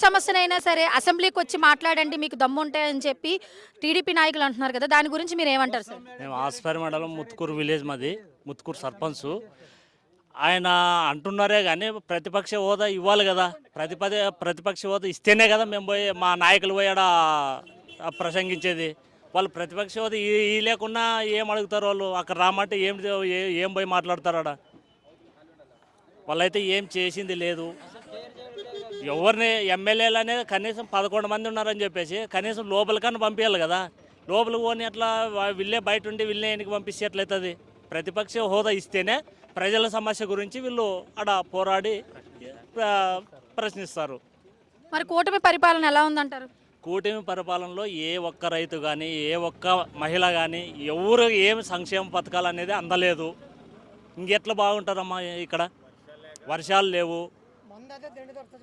సమస్యనైనా సరే అసెంబ్లీకి వచ్చి మాట్లాడండి మీకు దమ్ము ఉంటాయని చెప్పి టీడీపీ నాయకులు అంటున్నారు కదా, దాని గురించి మీరు ఏమంటారు సార్? మేము ఆస్పరి మండలం ముత్తుకూరు విలేజ్ మాది, ముత్తుకూరు సర్పంచ్. ఆయన అంటున్నారే కానీ ప్రతిపక్ష హోదా ఇవ్వాలి కదా, ప్రతిపక్ష హోదా ఇస్తేనే కదా మేము పోయి మా నాయకులు పోయి ఆడ ప్రసంగించేది. వాళ్ళు ప్రతిపక్ష హోదా ఈ లేకున్నా ఏం అడుగుతారు వాళ్ళు? అక్కడ రామంటే ఏం పోయి మాట్లాడతారు ఆడ? వాళ్ళైతే ఏం చేసింది లేదు. ఎవరిని ఎమ్మెల్యేలనే కనీసం 11 మంది ఉన్నారని చెప్పేసి కనీసం లోపలికన్నా పంపించాలి కదా. లోపలికి పోని అట్లా వీళ్ళే బయట ఉండి వీళ్ళే ఎన్నికి పంపిస్తే ఎట్లయితుంది? ప్రతిపక్ష హోదా ఇస్తేనే ప్రజల సమస్య గురించి వీళ్ళు ఆడ పోరాడి ప్రశ్నిస్తారు. మరి కూటమి పరిపాలన ఎలా ఉందంటారు? కూటమి పరిపాలనలో ఏ ఒక్క రైతు కానీ ఏ ఒక్క మహిళ కానీ ఎవరు ఏమి సంక్షేమ పథకాలు అనేది అందలేదు. ఇంకెట్లా బాగుంటారమ్మా? ఇక్కడ వర్షాలు లేవు.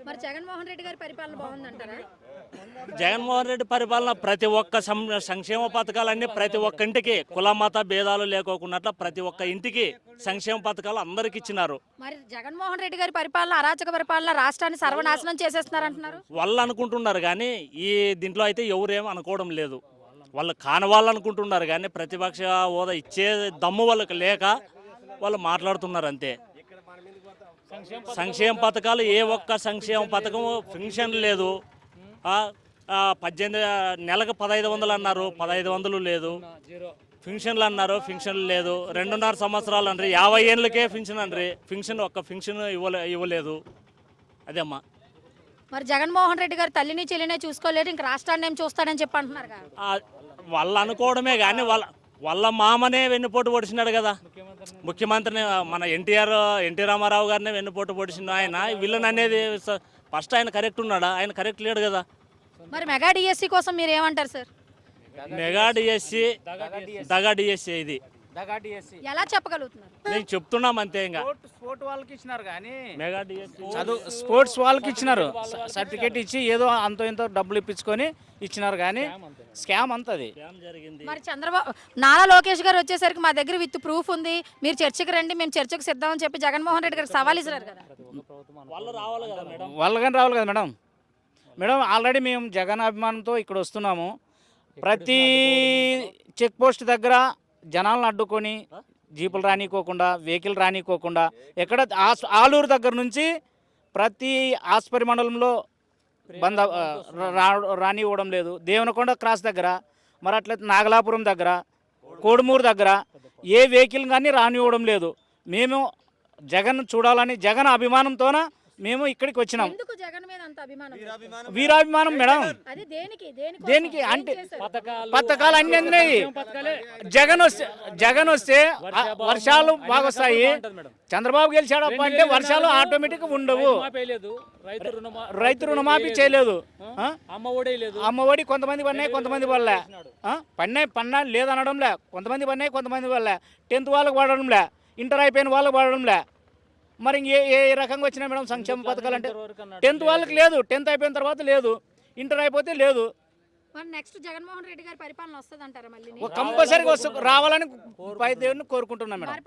మరి జగన్మోహన్ రెడ్డి గారి పరిపాలన బాగుందంటారా? జగన్మోహన్ రెడ్డి పరిపాలన ప్రతి ఒక్క సంక్షేమ పథకాలన్నీ ప్రతి ఒక్క ఇంటికి కుల మత భేదాలు లేకోకున్నట్ల ప్రతి ఒక్క ఇంటికి సంక్షేమ పథకాలు అందరికి ఇచ్చినారు. మరి జగన్మోహన్ రెడ్డి గారి పరిపాలన అరాచక పరిపాలన, రాష్ట్రాన్ని సర్వనాశనం చేసేస్తున్నారు అంటున్నారు. వాళ్ళు అనుకుంటున్నారు కానీ ఈ దీంట్లో అయితే ఎవరేం అనుకోవడం లేదు. వాళ్ళు కాని వాళ్ళు అనుకుంటున్నారు కానీ ప్రతిపక్ష హోదా ఇచ్చే దమ్ము వాళ్ళకి లేక వాళ్ళు మాట్లాడుతున్నారు అంతే. సంక్షేమ పథకాలు ఏ ఒక్క సంక్షేమ పథకం పెన్షన్ లేదు. 18 నెలకు 1500 అన్నారు, 1500 లేదు. పెన్షన్లు అన్నారు, పెన్షన్లు లేదు. 2.5 సంవత్సరాలు అండి, 50 ఏళ్ళకే పెన్షన్ అండి. పెన్షన్ ఒక్క పెన్షన్ ఇవ్వలేదు. అదే అమ్మా. మరి జగన్మోహన్ రెడ్డి గారు తల్లిని చెల్లినే చూసుకోలేరు, ఇంక రాష్ట్రాన్ని ఏం చూస్తాడని చెప్పి అంటున్నారు. వాళ్ళు అనుకోవడమే కానీ వాళ్ళ మామనే వెన్నుపోటు పొడిచినాడు కదా ముఖ్యమంత్రిని. మన ఎన్టీ రామారావు గారినే వెన్నుపోటు పొడిచిన ఆయన వీళ్ళని అనేది ఫస్ట్ ఆయన కరెక్ట్ ఉన్నాడా? ఆయన కరెక్ట్ లేడు కదా. మరి మెగా డిఎస్సి కోసం మీరు ఏమంటారు సార్? మెగా డిఎస్సి దగా డిఎస్సి ఇది ఎలా చెప్పగలుగుతున్నారు? నేను చెప్తున్నాం అంతే. ఇంకా స్పోర్ట్ వాళ్ళకి ఇచ్చినారు కానీ మెగా డిఎస్సి చదువు స్పోర్ట్స్ వాళ్ళకి ఇచ్చినారు, సర్టిఫికేట్ ఇచ్చి ఏదో అంతో ఇంతో డబ్బులు ఇప్పించుకొని ఇచ్చినారు కానీ స్కామ్ అంతది జరిగింది. మరి చంద్రబాబు నారా లోకేష్ గారు వచ్చేసరికి మా దగ్గర విత్ ప్రూఫ్ ఉంది, మీరు చర్చకు రండి, మేము చర్చకు సిద్ధం అని చెప్పి జగన్మోహన్ రెడ్డి గారు సవాల్ ఇస్తారు కదా. వాళ్ళు రావాలి కదా మేడం. వాళ్ళు కానీ రావాలి కదా మేడం. ఆల్రెడీ మేము జగన్ అభిమానంతో ఇక్కడ వస్తున్నాము. ప్రతి చెక్ పోస్ట్ దగ్గర జనాలను అడ్డుకొని జీపులు రానికోకుండా, వెహికల్ రానికోకుండా, ఎక్కడ ఆలూరు దగ్గర నుంచి ప్రతి ఆస్పరి మండలంలో రానివ్వడం లేదు. దేవనకొండ క్రాస్ దగ్గర, మరి అట్లయితే నాగలాపురం దగ్గర, కోడుమూరు దగ్గర ఏ వెహికల్ కానీ రానివ్వడం లేదు. మేము జగన్ చూడాలని జగన్ అభిమానంతోన మేము ఇక్కడికి వచ్చినాం. వీరాభిమానం మేడం. దేనికి అంటే పథకాలు అన్ని అందినాయి. జగన్ వస్తే వర్షాలు బాగా వస్తాయి. చంద్రబాబు గెలిచాడప్ప అంటే వర్షాలు ఆటోమేటిక్ ఉండవు. రైతు రుణమాఫీ చేయలేదు. అమ్మఒడి కొంతమంది పడినాయి, కొంతమంది పడలే. పడినా లేదనడంలే. కొంతమంది పడినాయి, కొంతమంది పడలే. 10th వాళ్ళకి పడడంలే, ఇంటర్ అయిపోయిన వాళ్ళకి పడడంలే. మరి ఏ రకంగా వచ్చినా మేడం సంక్షేమ పథకాలు అంటే? 10th వాళ్ళకి లేదు, 10th అయిపోయిన తర్వాత లేదు, ఇంటర్ అయిపోతే లేదు. నెక్స్ట్ జగన్మోహన్ రెడ్డి గారి పరిపాలన వస్తుందంటారా? మళ్ళీ కంపల్సరీగా రావాలని పై దేవుడిని కోరుకుంటున్నాం మేడం.